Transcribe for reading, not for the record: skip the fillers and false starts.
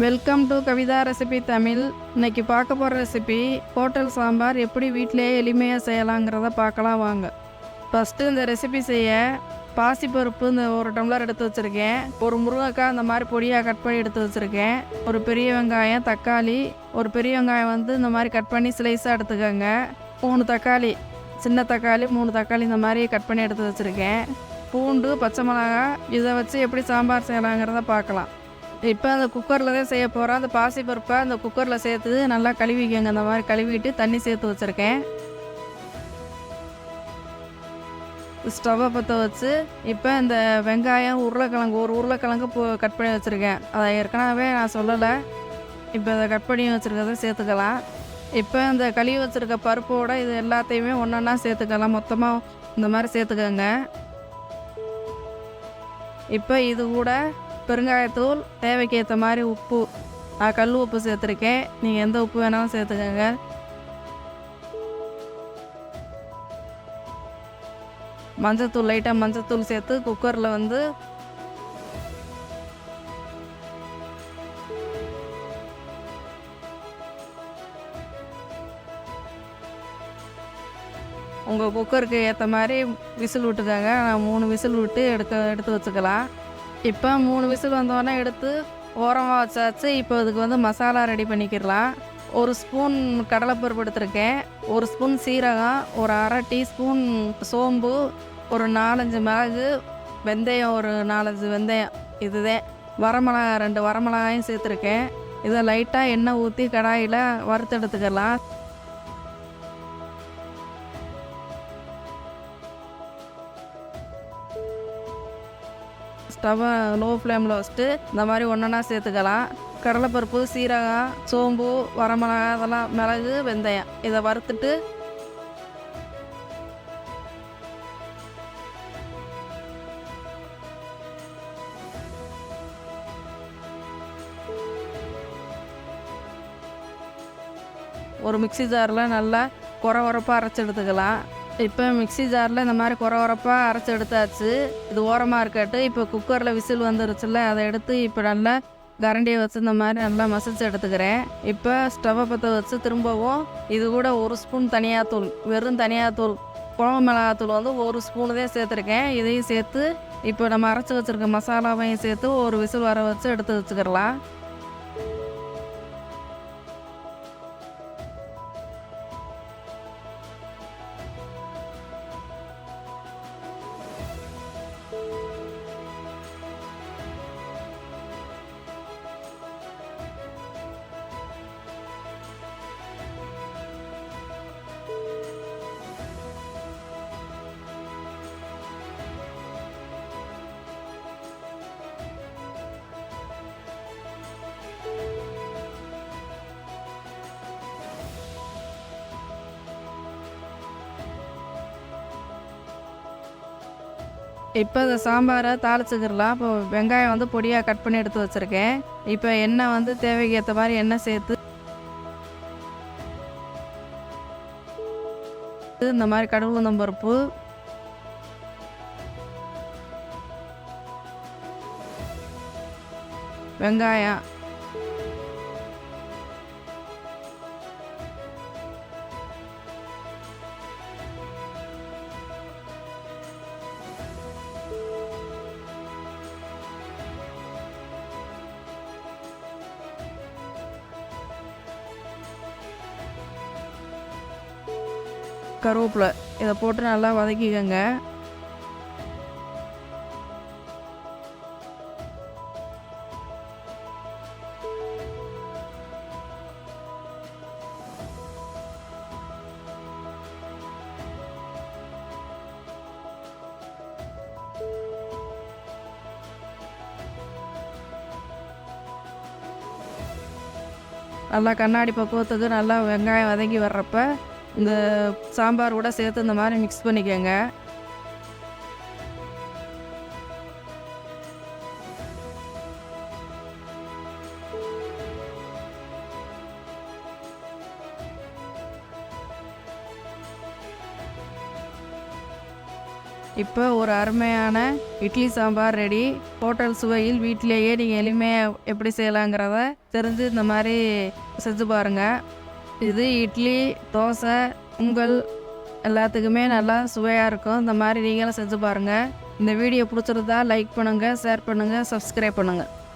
Welcome to Kavitha recipe Tamil. இன்னைக்கு பார்க்க போகிற ரெசிபி ஹோட்டல் சாம்பார் எப்படி வீட்டிலேயே எளிமையாக செய்யலாங்கிறத பார்க்கலாம் வாங்க. ஃபஸ்ட்டு இந்த ரெசிபி செய்ய பாசிப்பருப்பு இந்த ஒரு டம்ளர் எடுத்து வச்சுருக்கேன். ஒரு முருங்கைக்காய் இந்த மாதிரி பொடியாக கட் பண்ணி எடுத்து வச்சுருக்கேன். ஒரு பெரிய வெங்காயம், தக்காளி, ஒரு பெரிய வெங்காயம் இந்த மாதிரி கட் பண்ணி ஸ்லைஸாக எடுத்துக்கோங்க. 3 தக்காளி, சின்ன தக்காளி 3 தக்காளி இந்த மாதிரி கட் பண்ணி எடுத்து வச்சுருக்கேன். பூண்டு, பச்சை மிளகாய், இதை வச்சு எப்படி சாம்பார் செய்யலாங்கிறத பார்க்கலாம். இப்போ அந்த குக்கரில் தான் செய்ய போகிறோம். அந்த பாசிப்பருப்பை அந்த குக்கரில் சேர்த்து நல்லா கழுவிக்கங்க. அந்த மாதிரி கழுவிட்டு தண்ணி சேர்த்து வச்சுருக்கேன். ஸ்டவ்வை பற்ற வச்சு இப்போ இந்த வெங்காயம், உருளைக்கிழங்கு, ஒரு உருளைக்கிழங்கு கட் பண்ணி வச்சுருக்கேன். அதை ஏற்கனவே நான் சொல்லலை. இப்போ அதை கட் பண்ணி வச்சுருக்கிறத சேர்த்துக்கலாம். இப்போ இந்த கழுவி வச்சுருக்க பருப்போடு இது எல்லாத்தையுமே ஒன்றா சேர்த்துக்கலாம். மொத்தமாக இந்த மாதிரி சேர்த்துக்கோங்க. இப்போ இது கூட பெருங்காயத்தூள், தேவைக்கு ஏற்ற மாதிரி உப்பு, நான் கல் உப்பு சேர்த்துருக்கேன். நீங்கள் எந்த உப்பு வேணாலும் சேர்த்துக்கோங்க. மஞ்சத்தூள், லைட்டாக மஞ்சத்தூள் சேர்த்து குக்கரில் உங்கள் குக்கருக்கு ஏற்ற மாதிரி விசில் விட்டுக்கோங்க. நான் 3 விசில் விட்டு எடுத்து வச்சுக்கலாம். இப்போ 3 விசில் வந்தோடனே எடுத்து ஓரமாக வச்சாச்சு. இப்போ இதுக்கு மசாலா ரெடி பண்ணிக்கிடலாம். 1 ஸ்பூன் கடலைப்பருப்பு எடுத்துருக்கேன், 1 ஸ்பூன் சீரகம், ஒரு அரை டீஸ்பூன் சோம்பு, ஒரு 4-5 மிளகு, வெந்தயம், ஒரு 4-5 வெந்தயம், இதுதான். வரமிளகாய் 2 வரமிளகாயும் சேர்த்துருக்கேன். இதை லைட்டாக எண்ணெய் ஊற்றி கடாயில் வறுத்து எடுத்துக்கலாம். ஸ்டவ்வை லோ ஃப்ளேமில் வச்சுட்டு இந்த மாதிரி ஒன்றா சேர்த்துக்கலாம். கடலைப்பருப்பு, சீரகம், சோம்பு, வரமிளகா, அதெல்லாம், மிளகு, வெந்தயம், இதை வறுத்துட்டு ஒரு மிக்ஸி ஜாரில் நல்லா குறப்பாக அரைச்சி எடுத்துக்கலாம். இப்போ மிக்ஸி ஜாரில் இந்த மாதிரி குறப்பாக அரைச்சி எடுத்தாச்சு. இது ஓரமாக இருக்கட்டு. இப்போ குக்கரில் விசில் வந்துருச்சுல்ல, அதை எடுத்து இப்போ நல்லா கரண்டியை வச்சு இந்த மாதிரி நல்லா மசிச்சு எடுத்துக்கிறேன். இப்போ ஸ்டவ்வை பற்ற வச்சு திரும்பவும் இது கூட 1 ஸ்பூன் தனியாத்தூள், வெறும் தனியாத்தூள், குழம்பு மிளகாத்தூள் 1 ஸ்பூனு தான் சேர்த்துருக்கேன். இதையும் சேர்த்து இப்போ நம்ம அரைச்சி வச்சுருக்க மசாலாவையும் சேர்த்து ஒரு விசில் வர வச்சு எடுத்து வச்சுக்கிடலாம். இப்போ இந்த சாம்பாரை தாளிச்சுக்கிடலாம். இப்போ வெங்காயம் பொடியாக கட் பண்ணி எடுத்து வச்சுருக்கேன். இப்போ எண்ணெய் தேவைக்கு ஏற்ற மாதிரி எண்ணெய் சேர்த்து இந்த மாதிரி கடுகு, உளுந்தம் பருப்பு, வெங்காயம், கருவேப்பிலை, இதை போட்டு நல்லா வதக்கிக்கங்க. நல்லா கண்ணாடி பக்குவத்துக்கு நல்லா வெங்காயம் வதங்கி வர்றப்ப இந்த சாம்பார் கூட சேர்த்து இந்த மாதிரி மிக்ஸ் பண்ணிக்கோங்க. இப்போ ஒரு அருமையான இட்லி சாம்பார் ரெடி. ஹோட்டல் சுவையில் வீட்டிலேயே நீங்கள் எளிமையாக எப்படி செய்யலாங்கிறத தெரிஞ்சு இந்த மாதிரி செஞ்சு பாருங்கள். இது இட்லி, தோசை, பொங்கல் எல்லாத்துக்குமே நல்லா சுவையாக இருக்கும். இந்த மாதிரி நீங்களும் செஞ்சு பாருங்கள். இந்த வீடியோ பிடிச்சிருந்தா லைக் பண்ணுங்கள், ஷேர் பண்ணுங்கள், சப்ஸ்கிரைப் பண்ணுங்கள்.